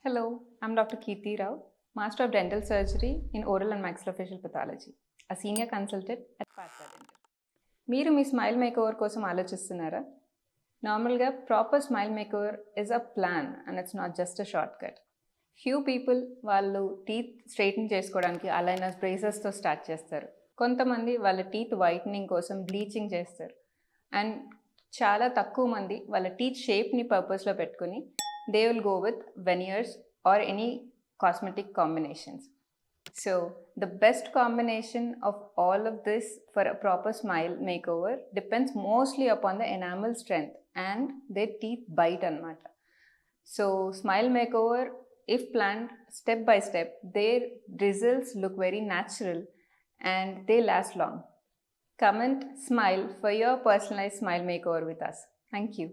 Hello, I'm Dr. Kirti Rao, Master of Dental Surgery in Oral and Maxillofacial Pathology, a Senior Consultant at Partha Dental. మీరు మీ smile makeover కోసం ఆలోచిస్తున్నారా? నార్మల్గా proper smile makeover is a plan and it's not just a short cut. Few people వాళ్ళు teeth straighten చేసుకోవడానికి aligners బ్రేసెస్తో start చేస్తారు. కొంతమంది వాళ్ళ teeth whitening కోసం బ్లీచింగ్ చేస్తారు. అండ్ చాలా తక్కువ మంది వాళ్ళ టీత్ షేప్ని పర్పస్లో పెట్టుకుని they will go with veneers or any cosmetic combinations. So the best combination of all of this for a proper smile makeover depends mostly upon the enamel strength and their teeth bite anamata. So smile makeover, if planned step by step, their results look very natural and they last long. Comment smile for your personalized smile makeover with us. Thank you.